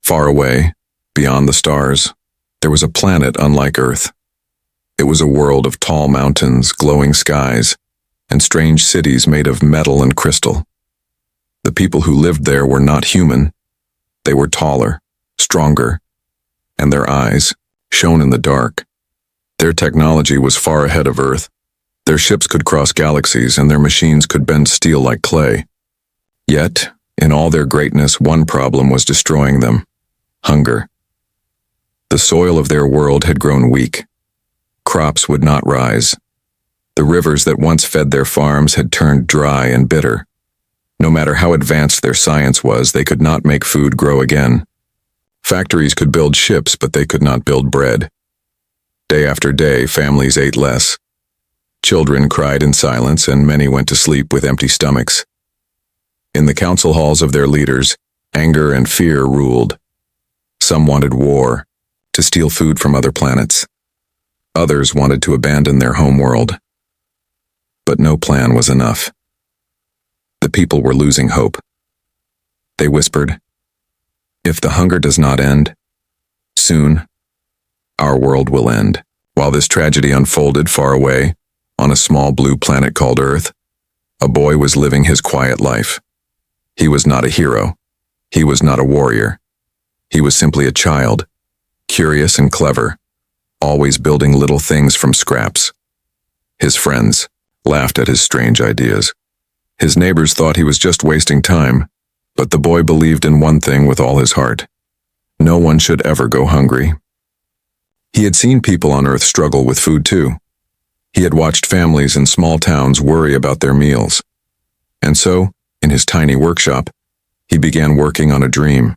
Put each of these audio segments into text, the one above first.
Far away, beyond the stars, there was a planet unlike Earth. It was a world of tall mountains, glowing skies, and strange cities made of metal and crystal. The people who lived there were not human. They were taller, stronger, and their eyes shone in the dark. Their technology was far ahead of Earth. Their ships could cross galaxies, and their machines could bend steel like clay. Yet, in all their greatness, one problem was destroying them: hunger. The soil of their world had grown weak. Crops would not rise. The rivers that once fed their farms had turned dry and bitter. No matter how advanced their science was, they could not make food grow again. Factories could build ships, but they could not build bread. Day after day, families ate less. Children cried in silence, and many went to sleep with empty stomachs. In the council halls of their leaders, anger and fear ruled. Some wanted war, to steal food from other planets. Others wanted to abandon their home world. But no plan was enough. The people were losing hope. They whispered, "If the hunger does not end, soon, our world will end." While this tragedy unfolded far away, on a small blue planet called Earth, a boy was living his quiet life. He was not a hero. He was not a warrior. He was simply a child, curious and clever, always building little things from scraps. His friends laughed at his strange ideas. His neighbors thought he was just wasting time, but the boy believed in one thing with all his heart: no one should ever go hungry. He had seen people on Earth struggle with food too. He had watched families in small towns worry about their meals. And so, in his tiny workshop, he began working on a dream.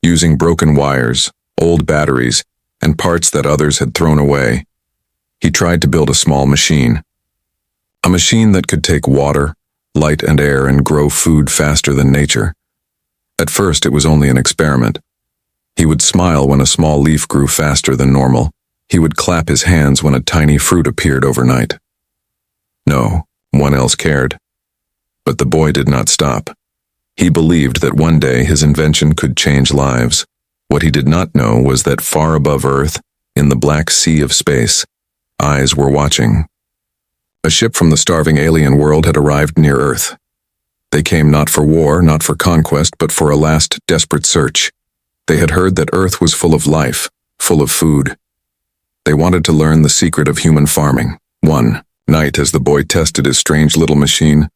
Using broken wires, old batteries, and parts that others had thrown away, he tried to build a small machine. A machine that could take water, light and air and grow food faster than nature. At first, it was only an experiment. He would smile when a small leaf grew faster than normal. He would clap his hands when a tiny fruit appeared overnight. No one else cared. But the boy did not stop. He believed that one day his invention could change lives. What he did not know was that far above Earth, in the black sea of space, eyes were watching. A ship from the starving alien world had arrived near Earth. They came not for war, not for conquest, but for a last desperate search. They had heard that Earth was full of life, full of food. They wanted to learn the secret of human farming. One night, as the boy tested his strange little machine,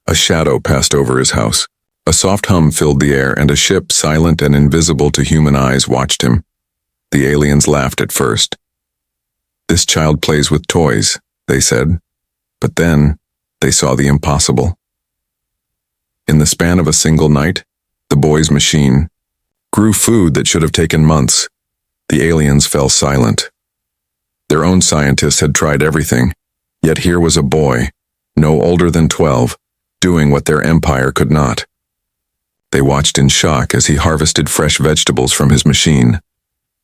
a shadow passed over his house. A soft hum filled the air, and a ship, silent and invisible to human eyes, watched him. The aliens laughed at first. "This child plays with toys," they said. But then, they saw the impossible. In the span of a single night, the boy's machine grew food that should have taken months. The aliens fell silent. Their own scientists had tried everything, yet here was a boy, no older than 12, doing what their empire could not. They watched in shock as he harvested fresh vegetables from his machine.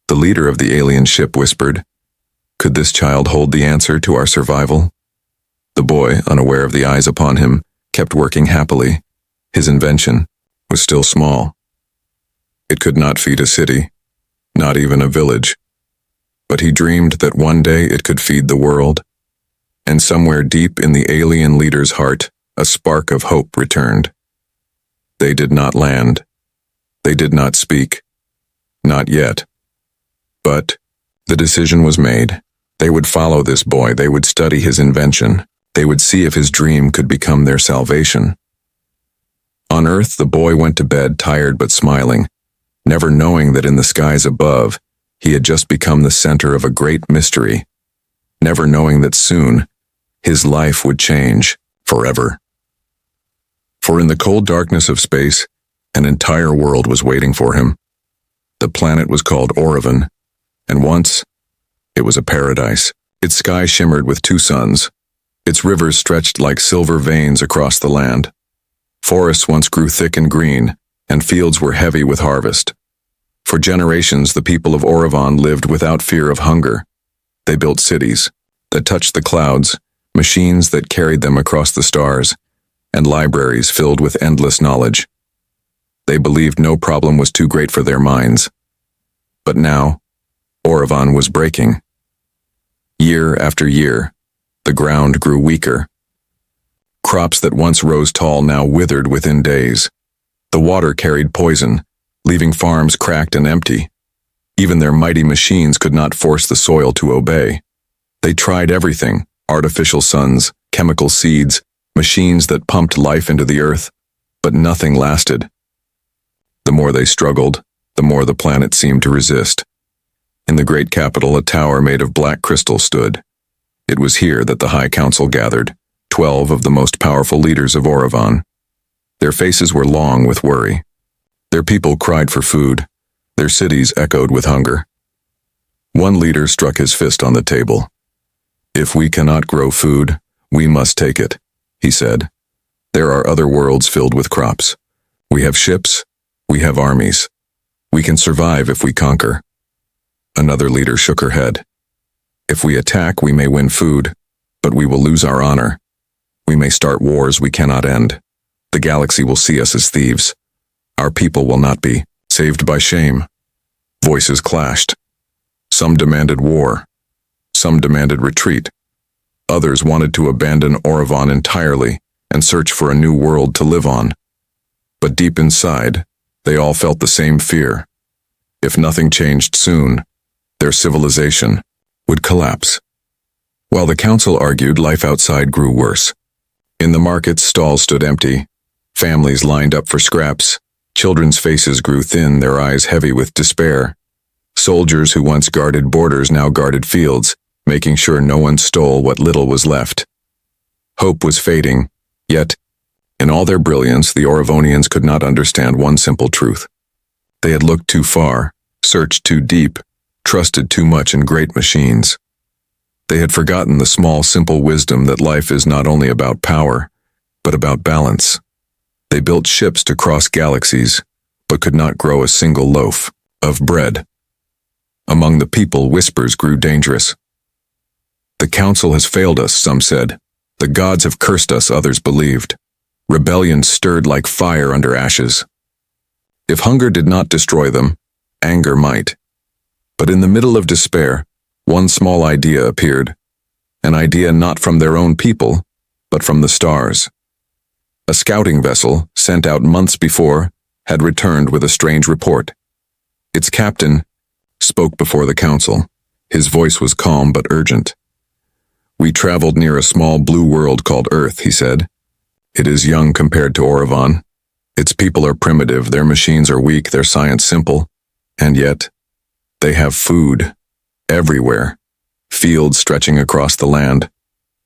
The leader of the alien ship whispered, "Could this child hold the answer to our survival?" The boy, unaware of the eyes upon him, kept working happily. His invention was still small. It could not feed a city, not even a village. But he dreamed that one day it could feed the world. And somewhere deep in the alien leader's heart, a spark of hope returned. They did not land. They did not speak. Not yet. But the decision was made. They would follow this boy. They would study his invention. They would see if his dream could become their salvation. On Earth, the boy went to bed tired but smiling, never knowing that in the skies above, he had just become the center of a great mystery, never knowing that soon, his life would change forever. For in the cold darkness of space, an entire world was waiting for him. The planet was called Orivan, and once, it was a paradise. Its sky shimmered with 2 suns. Its rivers stretched like silver veins across the land. Forests once grew thick and green, and fields were heavy with harvest. For generations, the people of Orivan lived without fear of hunger. They built cities that touched the clouds, machines that carried them across the stars, and libraries filled with endless knowledge. They believed no problem was too great for their minds. But now, Orevan was breaking. Year after year, the ground grew weaker. Crops that once rose tall now withered within days. The water carried poison, leaving farms cracked and empty. Even their mighty machines could not force the soil to obey. They tried everything: artificial suns, chemical seeds, machines that pumped life into the earth, but nothing lasted. The more they struggled, the more the planet seemed to resist. In the great capital, a tower made of black crystal stood. It was here that the High Council gathered, 12 of the most powerful leaders of Orevan. Their faces were long with worry. Their people cried for food. Their cities echoed with hunger. One leader struck his fist on the table. "If we cannot grow food, we must take it," he said. "There are other worlds filled with crops. We have ships. We have armies. We can survive if we conquer." Another leader shook her head. "If we attack, we may win food, but we will lose our honor. We may start wars we cannot end. The galaxy will see us as thieves. Our people will not be saved by shame." Voices clashed. Some demanded war. Some demanded retreat. Others wanted to abandon Orevan entirely and search for a new world to live on. But deep inside, they all felt the same fear. If nothing changed soon, their civilization would collapse. While the council argued, life outside grew worse. In the markets, stalls stood empty. Families lined up for scraps. Children's faces grew thin, their eyes heavy with despair. Soldiers who once guarded borders now guarded fields, making sure no one stole what little was left. Hope was fading, yet, in all their brilliance, the Orevonians could not understand one simple truth. They had looked too far, searched too deep, trusted too much in great machines. They had forgotten the small, simple wisdom that life is not only about power, but about balance. They built ships to cross galaxies, but could not grow a single loaf of bread. Among the people, whispers grew dangerous. "The council has failed us," some said. "The gods have cursed us," others believed. Rebellion stirred like fire under ashes. If hunger did not destroy them, anger might. But in the middle of despair, one small idea appeared. An idea not from their own people, but from the stars. A scouting vessel, sent out months before, had returned with a strange report. Its captain spoke before the council. His voice was calm but urgent. "We traveled near a small blue world called Earth," he said. "It is young compared to Orevan. Its people are primitive, their machines are weak, their science simple. And yet, they have food everywhere. Fields stretching across the land,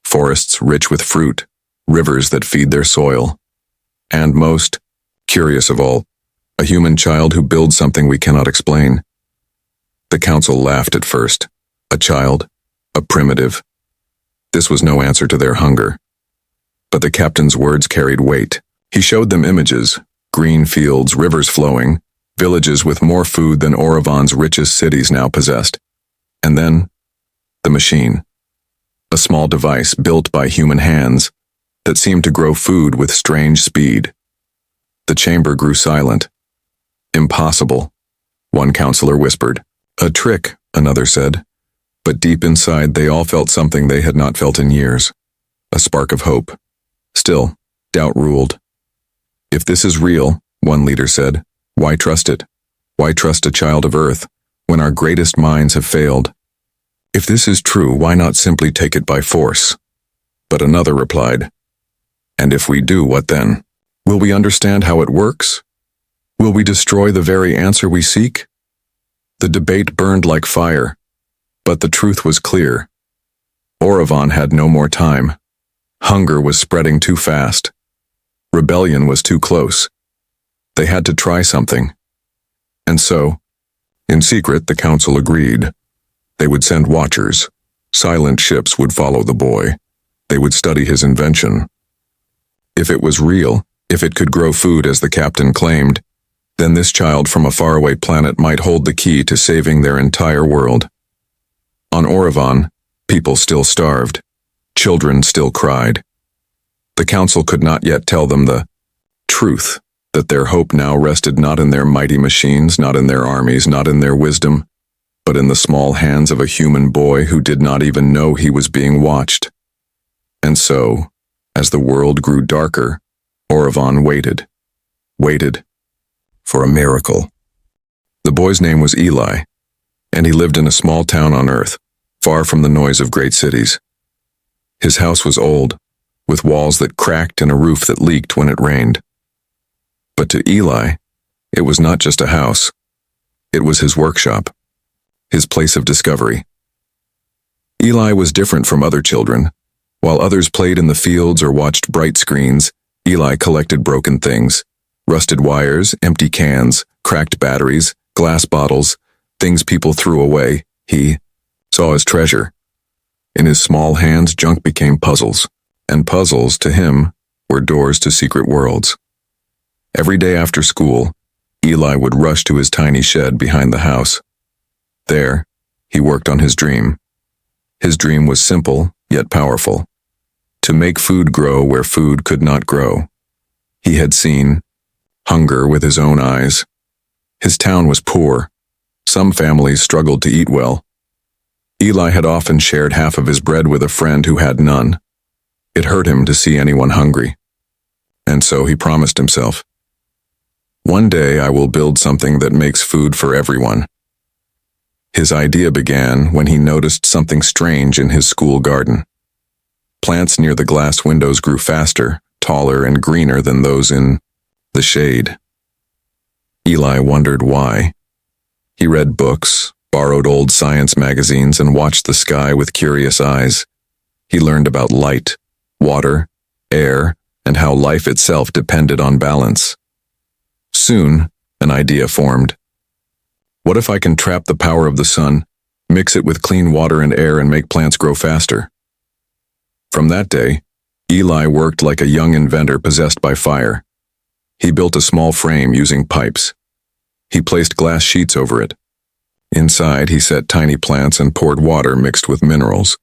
forests rich with fruit, rivers that feed their soil. And most curious of all, a human child who builds something we cannot explain." The council laughed at first. A child, a primitive. This was no answer to their hunger. But the captain's words carried weight. He showed them images: green fields, rivers flowing, villages with more food than Orevan's richest cities now possessed. And then, the machine. A small device built by human hands that seemed to grow food with strange speed. The chamber grew silent. "Impossible," one counselor whispered. "A trick," another said. But deep inside, they all felt something they had not felt in years. A spark of hope. Still, doubt ruled. "If this is real," one leader said, "why trust it? Why trust a child of Earth when our greatest minds have failed? If this is true, why not simply take it by force?" But another replied, "And if we do, what then? Will we understand how it works? Will we destroy the very answer we seek?" The debate burned like fire, but the truth was clear. Orevan had no more time. Hunger was spreading too fast. Rebellion was too close. They had to try something. And so, in secret, the council agreed. They would send watchers. Silent ships would follow the boy. They would study his invention. If it was real, if it could grow food as the captain claimed, then this child from a faraway planet might hold the key to saving their entire world. On Orevan, people still starved. Children still cried. The council could not yet tell them the truth, that their hope now rested not in their mighty machines, not in their armies, not in their wisdom, but in the small hands of a human boy who did not even know he was being watched. And so, as the world grew darker, Orevan waited for a miracle. The boy's name was Eli, and he lived in a small town on Earth, far from the noise of great cities. His house was old, with walls that cracked and a roof that leaked when it rained. But to Eli, it was not just a house. It was his workshop, his place of discovery. Eli was different from other children. While others played in the fields or watched bright screens, Eli collected broken things, rusted wires, empty cans, cracked batteries, glass bottles, things people threw away. He saw as treasure. In his small hands, junk became puzzles, and puzzles, to him, were doors to secret worlds. Every day after school, Eli would rush to his tiny shed behind the house. There, he worked on his dream. His dream was simple, yet powerful. To make food grow where food could not grow. He had seen hunger with his own eyes. His town was poor. Some families struggled to eat well. Eli had often shared half of his bread with a friend who had none. It hurt him to see anyone hungry. And so he promised himself, "One day I will build something that makes food for everyone." His idea began when he noticed something strange in his school garden. Plants near the glass windows grew faster, taller, and greener than those in the shade. Eli wondered why. He read books, borrowed old science magazines, and watched the sky with curious eyes. He learned about light, water, air, and how life itself depended on balance. Soon, an idea formed. What if I can trap the power of the sun, mix it with clean water and air, and make plants grow faster? From that day, Eli worked like a young inventor possessed by fire. He built a small frame using pipes. He placed glass sheets over it. Inside, he set tiny plants and poured water mixed with minerals.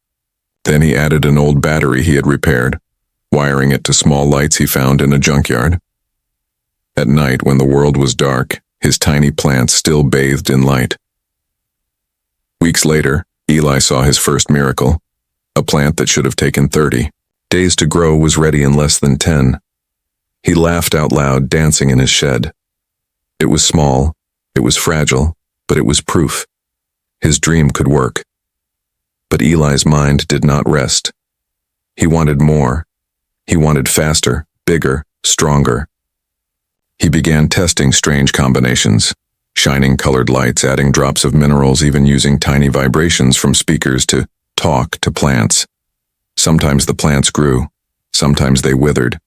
Then he added an old battery he had repaired, wiring it to small lights he found in a junkyard. At night, when the world was dark, his tiny plants still bathed in light. Weeks later, Eli saw his first miracle. A plant that should have taken 30 days to grow was ready in less than 10. He laughed out loud, dancing in his shed. It was small, it was fragile, but it was proof. His dream could work. But Eli's mind did not rest. He wanted more. He wanted faster, bigger, stronger. He began testing strange combinations, shining colored lights, adding drops of minerals, even using tiny vibrations from speakers to talk to plants. Sometimes the plants grew, sometimes they withered.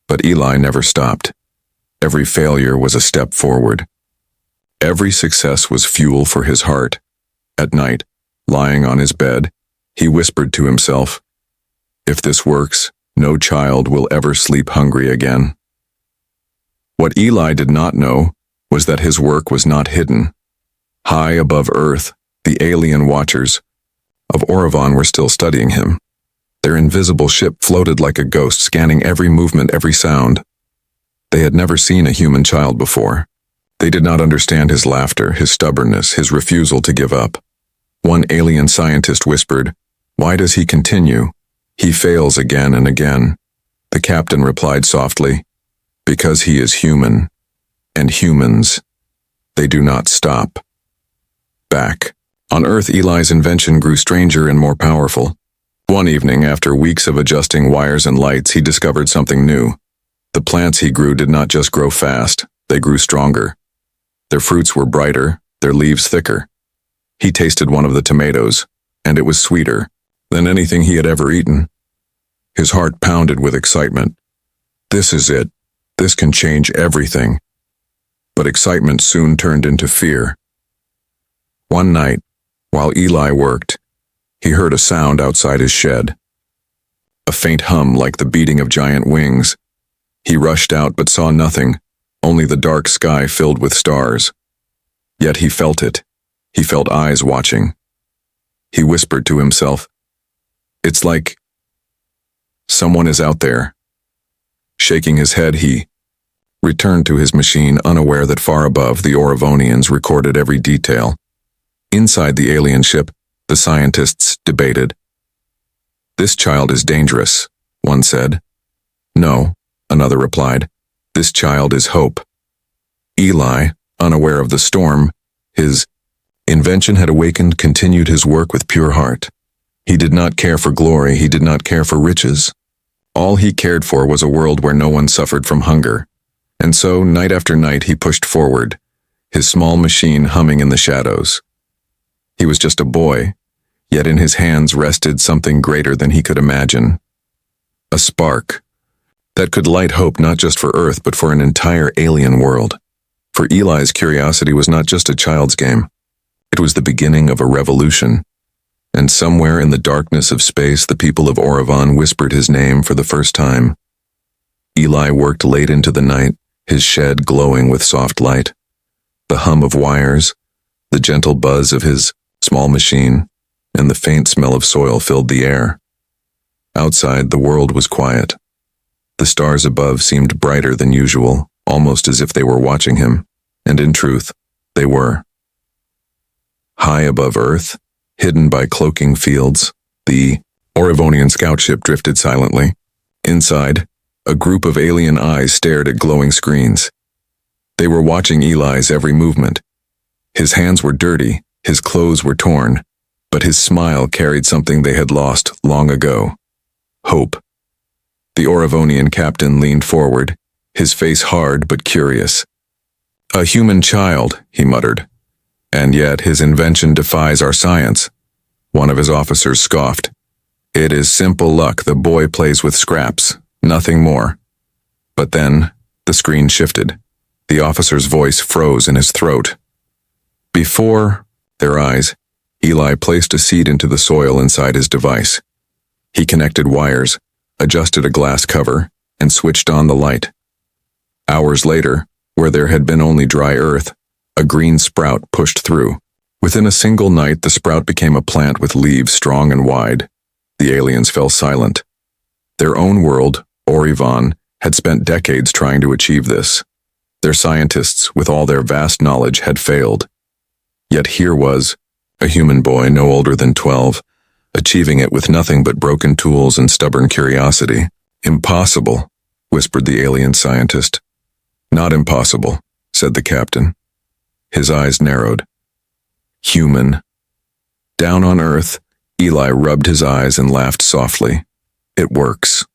But Eli never stopped. Every failure was a step forward. Every success was fuel for his heart. At night, lying on his bed, he whispered to himself, "If this works, no child will ever sleep hungry again." What Eli did not know was that his work was not hidden. High above Earth, the alien watchers of Orevan were still studying him. Their invisible ship floated like a ghost, scanning every movement, every sound. They had never seen a human child before. They did not understand his laughter, his stubbornness, his refusal to give up. One alien scientist whispered, "Why does he continue? He fails again and again." The captain replied softly, "Because he is human, and humans, they do not stop." Back on Earth, Eli's invention grew stranger and more powerful. One evening, after weeks of adjusting wires and lights, he discovered something new. The plants he grew did not just grow fast, they grew stronger. Their fruits were brighter, their leaves thicker. He tasted one of the tomatoes, and it was sweeter than anything he had ever eaten. His heart pounded with excitement. This is it. This can change everything. But excitement soon turned into fear. One night, while Eli worked, he heard a sound outside his shed. A faint hum like the beating of giant wings. He rushed out but saw nothing, only the dark sky filled with stars. Yet he felt it. He felt eyes watching. He whispered to himself, "It's like someone is out there." Shaking his head, he returned to his machine unaware that far above, the Orovonians recorded every detail. Inside the alien ship, the scientists debated. "This child is dangerous," one said. "No," another replied. "This child is hope." Eli, unaware of the storm, his invention had awakened, continued his work with pure heart. He did not care for glory, he did not care for riches. All he cared for was a world where no one suffered from hunger. And so, night after night, he pushed forward, his small machine humming in the shadows. He was just a boy, yet in his hands rested something greater than he could imagine. A spark that could light hope not just for Earth, but for an entire alien world. For Eli's curiosity was not just a child's game. It was the beginning of a revolution. And somewhere in the darkness of space, the people of Orovon whispered his name for the first time. Eli worked late into the night, his shed glowing with soft light. The hum of wires, the gentle buzz of his small machine, and the faint smell of soil filled the air. Outside, the world was quiet. The stars above seemed brighter than usual, almost as if they were watching him, and in truth, they were. High above Earth, hidden by cloaking fields, the Orovonian scout ship drifted silently. Inside, a group of alien eyes stared at glowing screens. They were watching Eli's every movement. His hands were dirty, his clothes were torn, but his smile carried something they had lost long ago. Hope. The Orovonian captain leaned forward, his face hard but curious. "A human child," he muttered. "And yet his invention defies our science." One of his officers scoffed. "It is simple luck. The boy plays with scraps, nothing more." But then, the screen shifted. The officer's voice froze in his throat. Before their eyes, Eli placed a seed into the soil inside his device. He connected wires, adjusted a glass cover, and switched on the light. Hours later, where there had been only dry earth, a green sprout pushed through. Within a single night, the sprout became a plant with leaves strong and wide. The aliens fell silent. Their own world, Orovon, had spent decades trying to achieve this. Their scientists, with all their vast knowledge, had failed. Yet here was a human boy no older than 12, achieving it with nothing but broken tools and stubborn curiosity. "Impossible," whispered the alien scientist. "Not impossible," said the captain. His eyes narrowed. "Human." Down on Earth, Eli rubbed his eyes and laughed softly. "It works.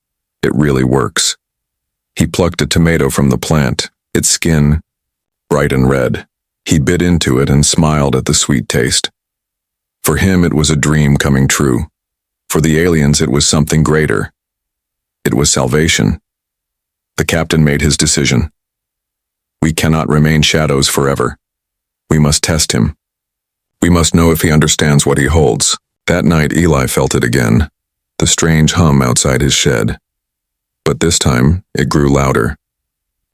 It really works." He plucked a tomato from the plant, its skin bright and red. He bit into it and smiled at the sweet taste. For him, it was a dream coming true. For the aliens, it was something greater. It was salvation. The captain made his decision. "We cannot remain shadows forever. We must test him. We must know if he understands what he holds." That night, Eli felt it again, the strange hum outside his shed. But this time, it grew louder.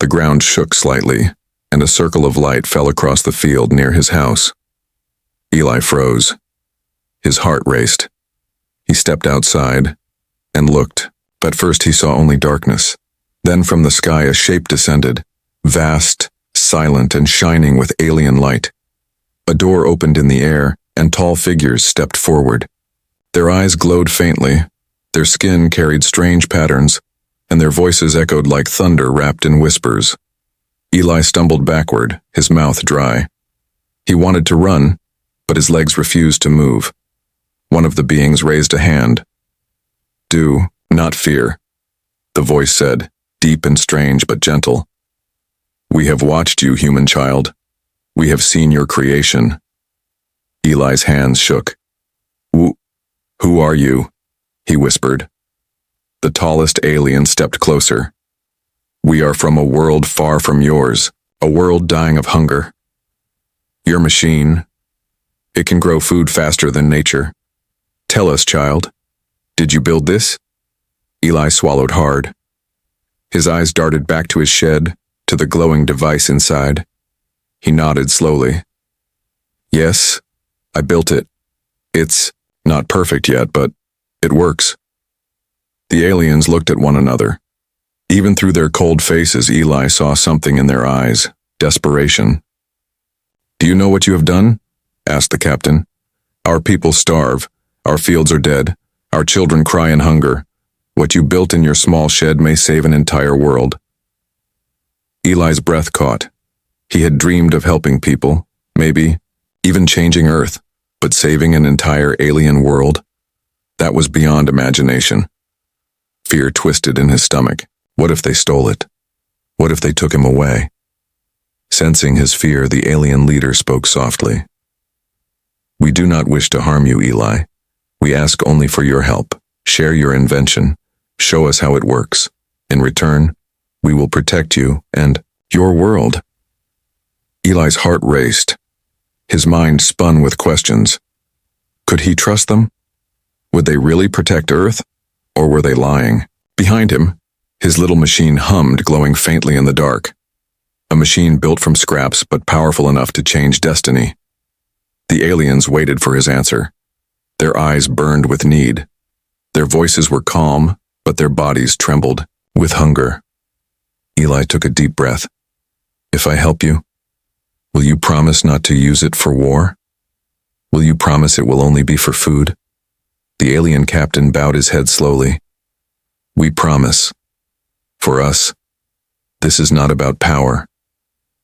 The ground shook slightly, and a circle of light fell across the field near his house. Eli froze. His heart raced. He stepped outside and looked, but first he saw only darkness. Then from the sky a shape descended, vast, silent, and shining with alien light. A door opened in the air, and tall figures stepped forward. Their eyes glowed faintly, their skin carried strange patterns, and their voices echoed like thunder wrapped in whispers. Eli stumbled backward, his mouth dry. He wanted to run, but his legs refused to move. One of the beings raised a hand. "Do not fear," the voice said, deep and strange but gentle. "We have watched you, human child. We have seen your creation." Eli's hands shook. Who are you?" he whispered. The tallest alien stepped closer. "We are from a world far from yours, a world dying of hunger. Your machine, it can grow food faster than nature. Tell us, child, did you build this?" Eli swallowed hard. His eyes darted back to his shed, to the glowing device inside. He nodded slowly. "Yes, I built it. It's not perfect yet, but it works." The aliens looked at one another. Even through their cold faces, Eli saw something in their eyes, desperation. "Do you know what you have done?" asked the captain. "Our people starve. Our fields are dead. Our children cry in hunger. What you built in your small shed may save an entire world." Eli's breath caught. He had dreamed of helping people, maybe even changing Earth, but saving an entire alien world? That was beyond imagination. Fear twisted in his stomach. What if they stole it? What if they took him away? Sensing his fear, the alien leader spoke softly. "We do not wish to harm you, Eli. We ask only for your help. Share your invention. Show us how it works. In return, we will protect you and your world." Eli's heart raced. His mind spun with questions. Could he trust them? Would they really protect Earth? Or were they lying? Behind him, his little machine hummed, glowing faintly in the dark. A machine built from scraps but powerful enough to change destiny. The aliens waited for his answer. Their eyes burned with need. Their voices were calm, but their bodies trembled with hunger. Eli took a deep breath. "If I help you, will you promise not to use it for war? Will you promise it will only be for food?" The alien captain bowed his head slowly. "We promise. For us, this is not about power.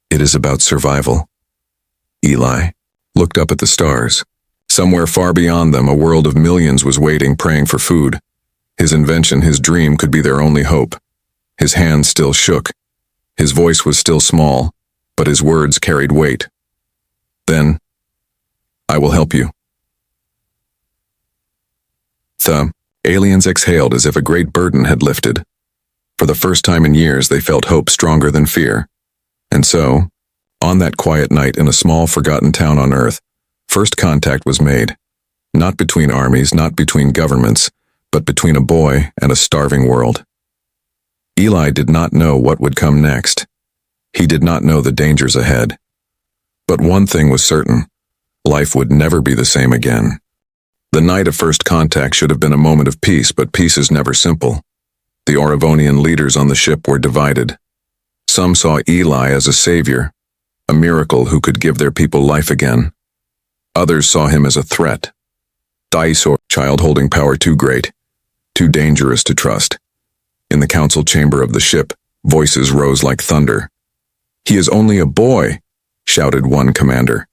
It is about survival." Eli looked up at the stars. Somewhere far beyond them, a world of millions was waiting, praying for food. His invention, his dream, could be their only hope. His hands still shook. His voice was still small, but his words carried weight. "Then, I will help you." The aliens exhaled as if a great burden had lifted. For the first time in years, they felt hope stronger than fear. And so, on that quiet night in a small, forgotten town on Earth, first contact was made. Not between armies, not between governments, but between a boy and a starving world. Eli did not know what would come next. He did not know the dangers ahead. But one thing was certain: life would never be the same again. The night of first contact should have been a moment of peace, but peace is never simple. The Orovonian leaders on the ship were divided. Some saw Eli as a savior, a miracle who could give their people life again. Others saw him as a threat. Dice or child holding power too great, too dangerous to trust. In the council chamber of the ship, voices rose like thunder. "He is only a boy," shouted one commander.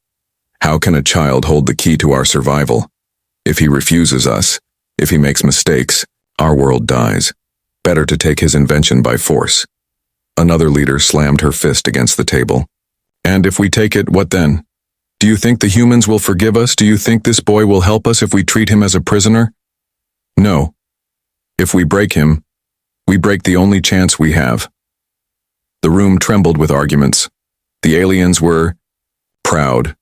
"How can a child hold the key to our survival? If he refuses us, if he makes mistakes, our world dies. Better to take his invention by force." Another leader slammed her fist against the table. "And if we take it, what then? Do you think the humans will forgive us? Do you think this boy will help us if we treat him as a prisoner? No. If we break him, we break the only chance we have." The room trembled with arguments. The aliens were proud,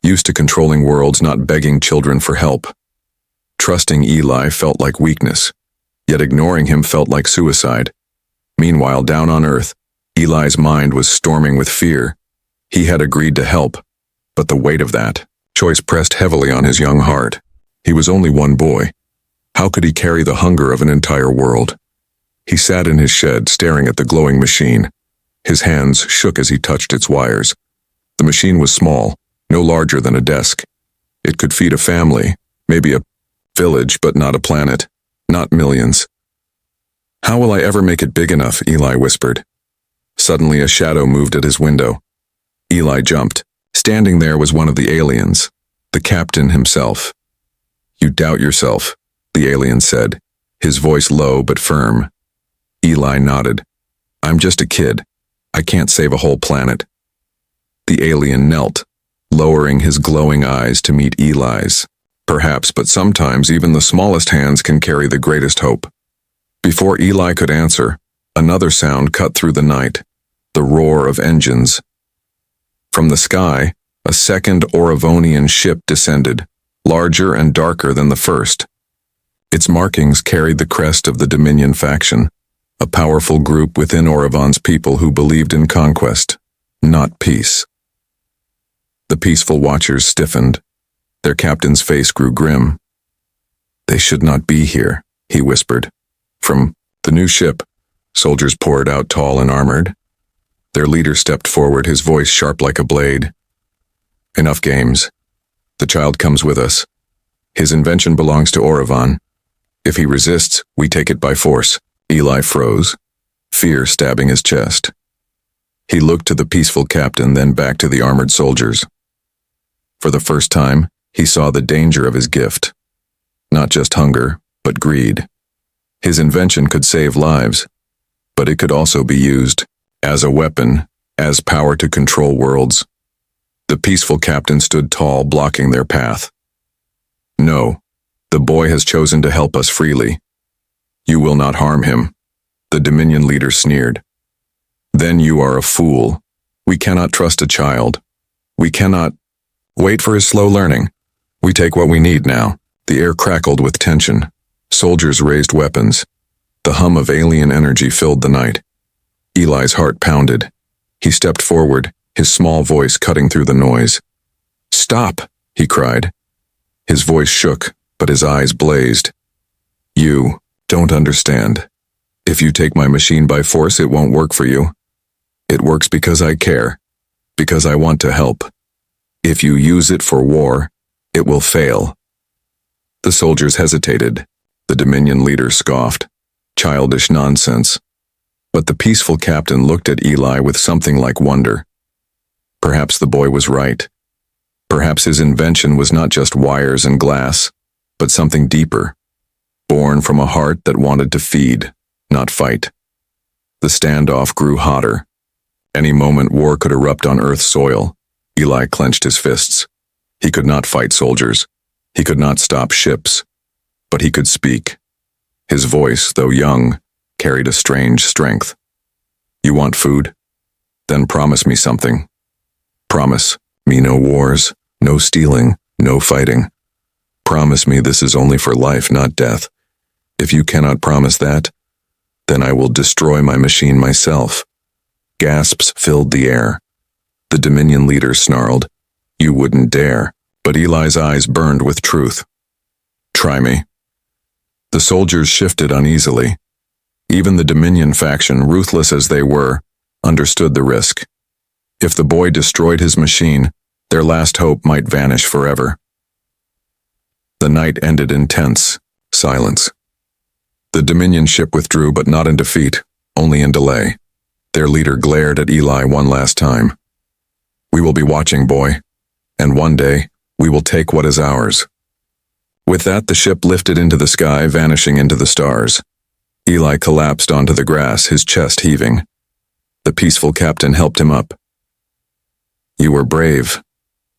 used to controlling worlds, not begging children for help. Trusting Eli felt like weakness, yet ignoring him felt like suicide. Meanwhile, down on Earth, Eli's mind was storming with fear. He had agreed to help, but the weight of that choice pressed heavily on his young heart. He was only one boy. How could he carry the hunger of an entire world? He sat in his shed, staring at the glowing machine. His hands shook as he touched its wires. The machine was small, no larger than a desk. It could feed a family, maybe a village, but not a planet, not millions. "How will I ever make it big enough?" Eli whispered. Suddenly a shadow moved at his window. Eli jumped. Standing there was one of the aliens, the captain himself. "You doubt yourself," the alien said, his voice low but firm. Eli nodded. "I'm just a kid. I can't save a whole planet." The alien knelt, lowering his glowing eyes to meet Eli's. Perhaps, but sometimes even the smallest hands can carry the greatest hope. Before Eli could answer, another sound cut through the night, the roar of engines. From the sky, a second Orovonian ship descended, larger and darker than the first. Its markings carried the crest of the Dominion faction, a powerful group within Orovon's people who believed in conquest, not peace. The peaceful watchers stiffened. Their captain's face grew grim. "They should not be here," he whispered. From the new ship, Soldiers poured out, tall and armored. Their leader stepped forward, his voice sharp like a blade. Enough games. The child comes with us. His invention belongs to Oravan. If he resists, we take it by force. Eli froze, fear stabbing his chest. He looked to the peaceful captain, then back to the armored soldiers. For the first time, he saw the danger of his gift. Not just hunger, but greed. His invention could save lives, but it could also be used as a weapon, as power to control worlds. The peaceful captain stood tall, blocking their path. No, the boy has chosen to help us freely. You will not harm him, the Dominion leader sneered. Then you are a fool. We cannot trust a child. We cannot wait for his slow learning. We take what we need now. The air crackled with tension. Soldiers raised weapons. The hum of alien energy filled the night. Eli's heart pounded. He stepped forward, his small voice cutting through the noise. Stop, he cried. His voice shook, but his eyes blazed. You don't understand. If you take my machine by force, it won't work for you. It works because I care, because I want to help. If you use it for war, it will fail. The soldiers hesitated. The Dominion leader scoffed. Childish nonsense. But the peaceful captain looked at Eli with something like wonder. Perhaps the boy was right. Perhaps his invention was not just wires and glass, but something deeper, born from a heart that wanted to feed, not fight. The standoff grew hotter. Any moment war could erupt on Earth's soil. Eli clenched his fists. He could not fight soldiers. He could not stop ships. But he could speak. His voice, though young, carried a strange strength. You want food? Then promise me something. Promise me no wars, no stealing, no fighting. Promise me this is only for life, not death. If you cannot promise that, then I will destroy my machine myself. Gasps filled the air. The Dominion leader snarled, You wouldn't dare. But Eli's eyes burned with truth. Try me. The soldiers shifted uneasily. Even the Dominion faction, ruthless as they were, understood the risk. If the boy destroyed his machine, their last hope might vanish forever. The night ended in tense silence. The Dominion ship withdrew, but not in defeat, only in delay. Their leader glared at Eli one last time. We will be watching, boy, and one day we will take what is ours. With that, the ship lifted into the sky, vanishing into the stars. Eli collapsed onto the grass, his chest heaving. The peaceful captain helped him up. You were brave,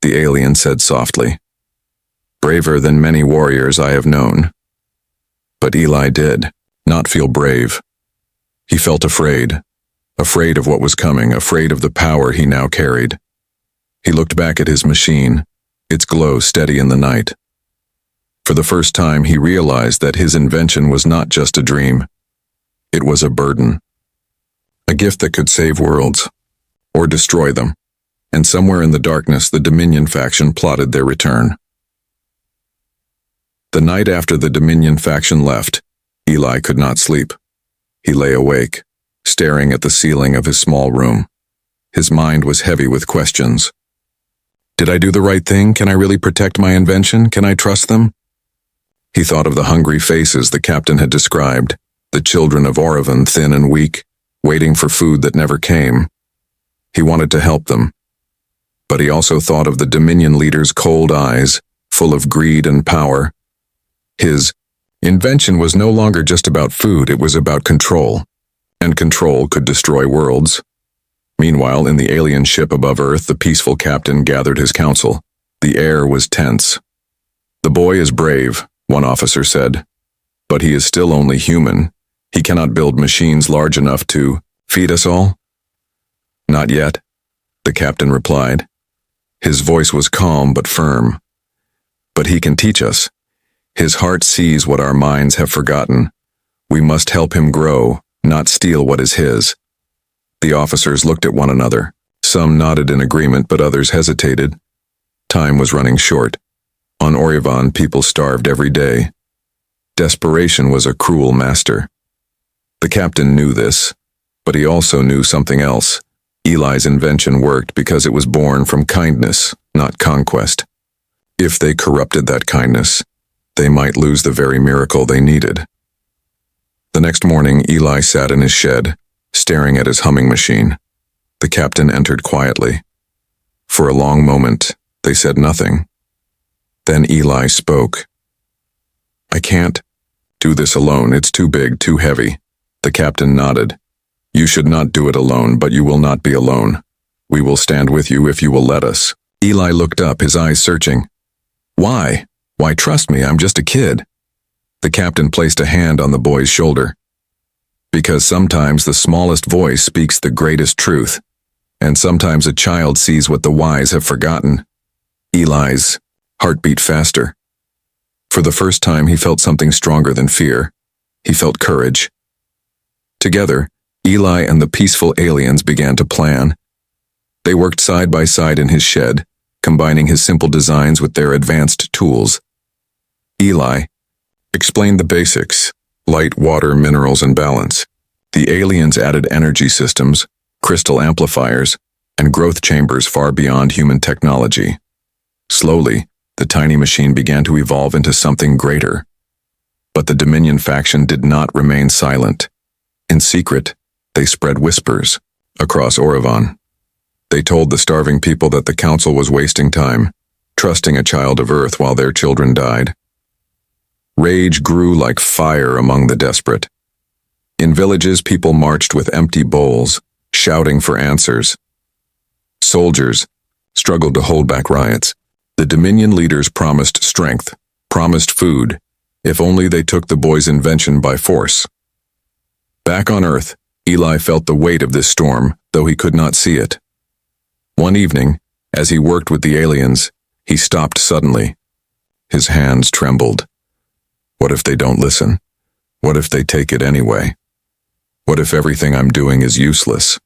the alien said softly. Braver than many warriors I have known. But Eli did not feel brave. He felt afraid of what was coming, afraid of the power he now carried. He looked back at his machine, its glow steady in the night. For the first time, he realized that his invention was not just a dream. It was a burden. A gift that could save worlds, or destroy them. And somewhere in the darkness, the Dominion faction plotted their return. The night after the Dominion faction left, Eli could not sleep. He lay awake, staring at the ceiling of his small room. His mind was heavy with questions. Did I do the right thing? Can I really protect my invention? Can I trust them? He thought of the hungry faces the captain had described, the children of Oravan, thin and weak, waiting for food that never came. He wanted to help them. But he also thought of the Dominion leader's cold eyes, full of greed and power. His invention was no longer just about food, it was about control. And control could destroy worlds. Meanwhile, in the alien ship above Earth, the peaceful captain gathered his council. The air was tense. The boy is brave, one officer said. But he is still only human. He cannot build machines large enough to feed us all. Not yet, the captain replied. His voice was calm but firm. But he can teach us. His heart sees what our minds have forgotten. We must help him grow, not steal what is his. The officers looked at one another. Some nodded in agreement, but others hesitated. Time was running short. On Oravan, people starved every day. Desperation was a cruel master. The captain knew this, but he also knew something else. Eli's invention worked because it was born from kindness, not conquest. If they corrupted that kindness, they might lose the very miracle they needed. The next morning, Eli sat in his shed, staring at his humming machine. The captain entered quietly. For a long moment, they said nothing. Then Eli spoke. "I can't do this alone. It's too big, too heavy." The captain nodded. "You should not do it alone, but you will not be alone. We will stand with you if you will let us." Eli looked up, his eyes searching. "Why? Why, trust me, I'm just a kid." The captain placed a hand on the boy's shoulder. "Because sometimes the smallest voice speaks the greatest truth, and sometimes a child sees what the wise have forgotten." Eli's heart beat faster. For the first time, he felt something stronger than fear. He felt courage. Together, Eli and the peaceful aliens began to plan. They worked side by side in his shed, combining his simple designs with their advanced tools. Eli explained the basics: light, water, minerals, and balance. The aliens added energy systems, crystal amplifiers, and growth chambers far beyond human technology. Slowly, the tiny machine began to evolve into something greater. But the Dominion faction did not remain silent. In secret, they spread whispers across Orevan. They told the starving people that the council was wasting time, trusting a child of Earth while their children died. Rage grew like fire among the desperate. In villages, people marched with empty bowls, shouting for answers. Soldiers struggled to hold back riots. The Dominion leaders promised strength, promised food, if only they took the boy's invention by force. Back on Earth, Eli felt the weight of this storm, though he could not see it. One evening, as he worked with the aliens, he stopped suddenly. His hands trembled. What if they don't listen? What if they take it anyway? What if everything I'm doing is useless?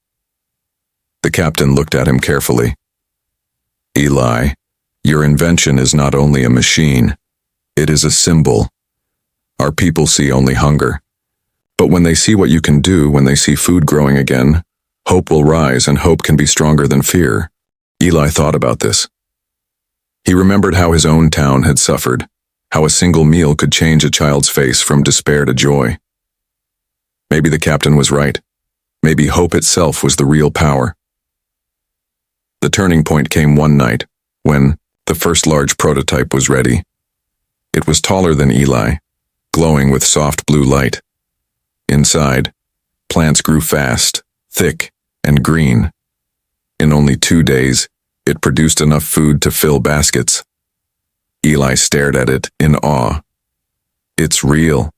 The captain looked at him carefully. "Eli, your invention is not only a machine, it is a symbol. Our people see only hunger. But when they see what you can do, when they see food growing again, hope will rise, and hope can be stronger than fear." Eli thought about this. He remembered how his own town had suffered, how a single meal could change a child's face from despair to joy. Maybe the captain was right. Maybe hope itself was the real power. The turning point came one night, when the first large prototype was ready. It was taller than Eli, glowing with soft blue light. Inside, plants grew fast, thick, and green. In only 2 days, it produced enough food to fill baskets. Eli stared at it in awe. "It's real.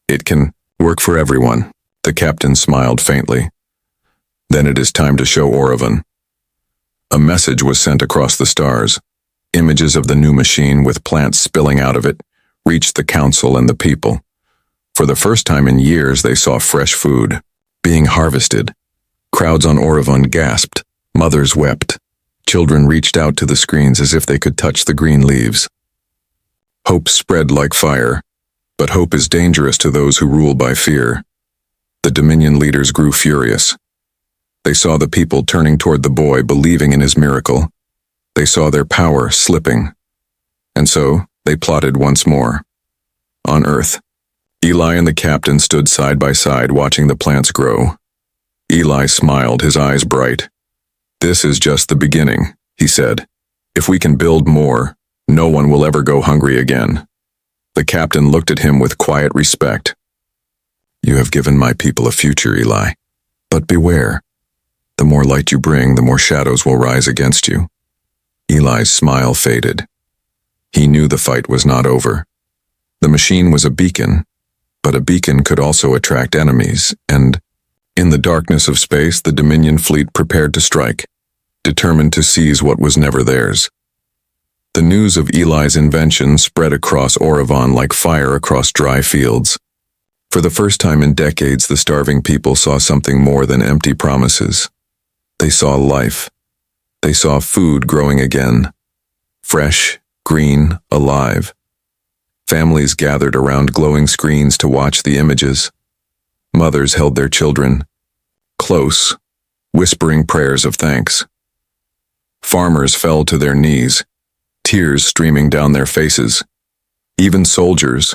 It can work for everyone." The captain smiled faintly. "Then it is time to show Orevan." A message was sent across the stars. Images of the new machine with plants spilling out of it reached the council and the people. For the first time in years, they saw fresh food being harvested. Crowds on Orevan gasped. Mothers wept. Children reached out to the screens as if they could touch the green leaves. Hope spread like fire, but hope is dangerous to those who rule by fear. The Dominion leaders grew furious. They saw the people turning toward the boy, believing in his miracle. They saw their power slipping. And so, they plotted once more. On Earth, Eli and the captain stood side by side, watching the plants grow. Eli smiled, his eyes bright. "This is just the beginning," he said. "If we can build more, no one will ever go hungry again." The captain looked at him with quiet respect. "You have given my people a future, Eli. But beware. The more light you bring, the more shadows will rise against you." Eli's smile faded. He knew the fight was not over. The machine was a beacon, but a beacon could also attract enemies, and in the darkness of space, the Dominion fleet prepared to strike, determined to seize what was never theirs. The news of Eli's invention spread across Orevan like fire across dry fields. For the first time in decades, the starving people saw something more than empty promises. They saw life. They saw food growing again. Fresh, green, alive. Families gathered around glowing screens to watch the images. Mothers held their children close, whispering prayers of thanks. Farmers fell to their knees, tears streaming down their faces. Even soldiers,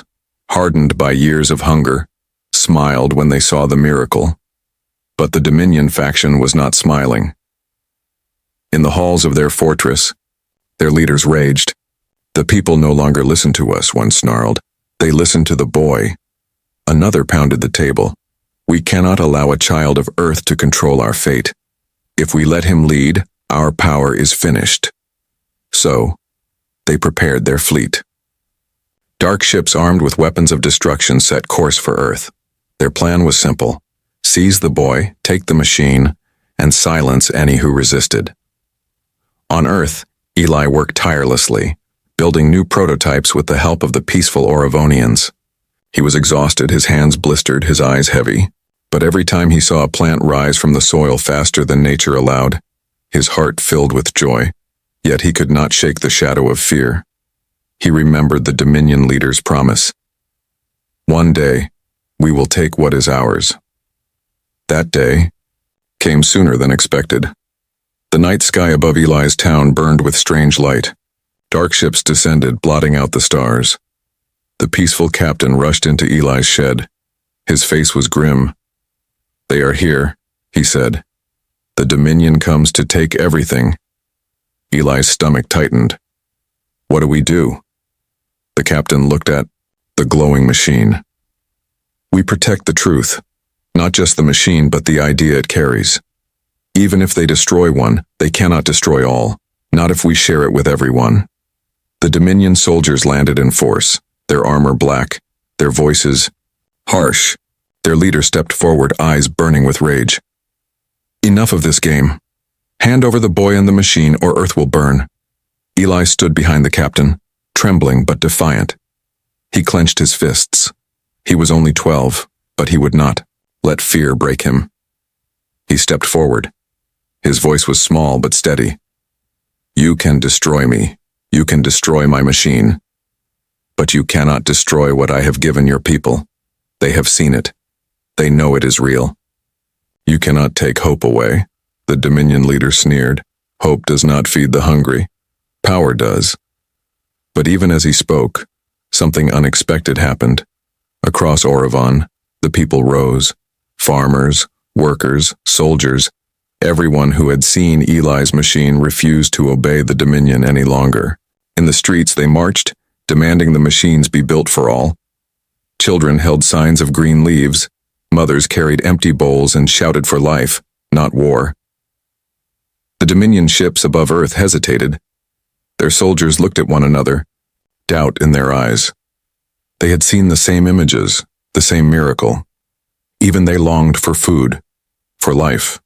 hardened by years of hunger, smiled when they saw the miracle. But the Dominion faction was not smiling. In the halls of their fortress, their leaders raged. "The people no longer listen to us," one snarled. "They listen to the boy." Another pounded the table. "We cannot allow a child of Earth to control our fate. If we let him lead, our power is finished." So, they prepared their fleet. Dark ships armed with weapons of destruction set course for Earth. Their plan was simple: seize the boy, take the machine, and silence any who resisted. On Earth, Eli worked tirelessly, building new prototypes with the help of the peaceful Orovonians. He was exhausted, his hands blistered, his eyes heavy. But every time he saw a plant rise from the soil faster than nature allowed, his heart filled with joy. Yet he could not shake the shadow of fear. He remembered the Dominion leader's promise. "One day, we will take what is ours." That day came sooner than expected. The night sky above Eli's town burned with strange light. Dark ships descended, blotting out the stars. The peaceful captain rushed into Eli's shed. His face was grim. "They are here," he said. "The Dominion comes to take everything." Eli's stomach tightened. "What do we do?" The captain looked at the glowing machine. "We protect the truth, not just the machine but the idea it carries. Even if they destroy one, they cannot destroy all, not if we share it with everyone." The Dominion soldiers landed in force, their armor black, their voices harsh. Their leader stepped forward, eyes burning with rage. "Enough of this game. Hand over the boy and the machine, or Earth will burn." Eli stood behind the captain, trembling but defiant. He clenched his fists. He was only 12, but he would not let fear break him. He stepped forward. His voice was small but steady. "You can destroy me. You can destroy my machine. But you cannot destroy what I have given your people. They have seen it. They know it is real. You cannot take hope away." The Dominion leader sneered. "Hope does not feed the hungry. Power does." But even as he spoke, something unexpected happened. Across Orovon, the people rose. Farmers, workers, soldiers, everyone who had seen Eli's machine refused to obey the Dominion any longer. In the streets they marched, demanding the machines be built for all. Children held signs of green leaves. Mothers carried empty bowls and shouted for life, not war. The Dominion ships above Earth hesitated. Their soldiers looked at one another, doubt in their eyes. They had seen the same images, the same miracle. Even they longed for food, for life.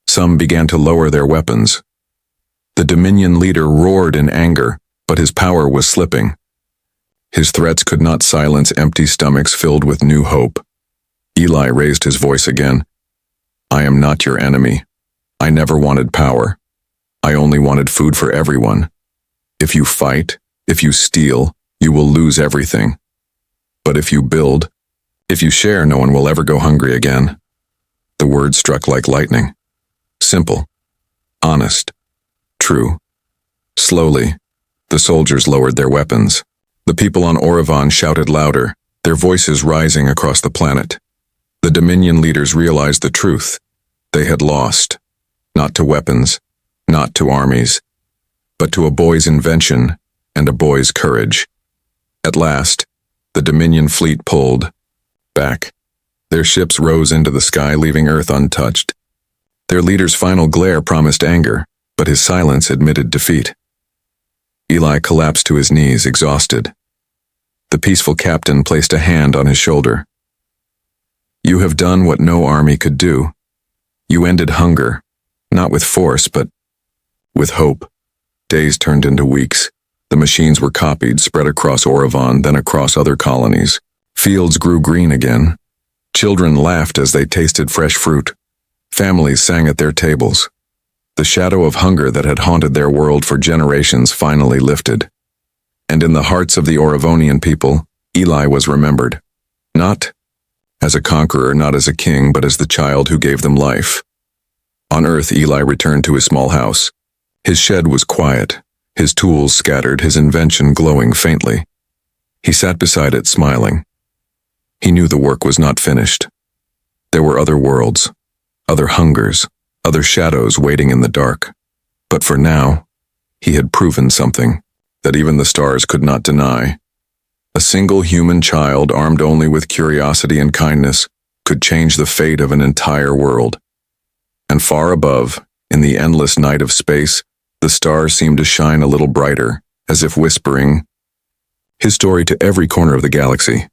Some began to lower their weapons. The Dominion leader roared in anger, but his power was slipping. His threats could not silence empty stomachs filled with new hope. Eli raised his voice again. "I am not your enemy. I never wanted power. I only wanted food for everyone. If you fight, if you steal, you will lose everything. But if you build, if you share, no one will ever go hungry again." The words struck like lightning. Simple, honest, true. Slowly, the soldiers lowered their weapons. The people on Orovon shouted louder, their voices rising across the planet. The Dominion leaders realized the truth. They had lost, not to weapons, not to armies, but to a boy's invention and a boy's courage. At last, the Dominion fleet pulled back. Their ships rose into the sky, leaving Earth untouched. Their leader's final glare promised anger, but his silence admitted defeat. Eli collapsed to his knees, exhausted. The peaceful captain placed a hand on his shoulder. "You have done what no army could do. You ended hunger, not with force, but with hope." Days turned into weeks. The machines were copied, spread across Orovon, then across other colonies. Fields grew green again. Children laughed as they tasted fresh fruit. Families sang at their tables. The shadow of hunger that had haunted their world for generations finally lifted. And in the hearts of the Orovonian people, Eli was remembered. Not As a conqueror, not as a king, but as the child who gave them life. On Earth, Eli returned to his small house. His shed was quiet, his tools scattered, his invention glowing faintly. He sat beside it, smiling. He knew the work was not finished. There were other worlds, other hungers, other shadows waiting in the dark. But for now, he had proven something that even the stars could not deny. A single human child, armed only with curiosity and kindness, could change the fate of an entire world. And far above, in the endless night of space, the stars seemed to shine a little brighter, as if whispering his story to every corner of the galaxy.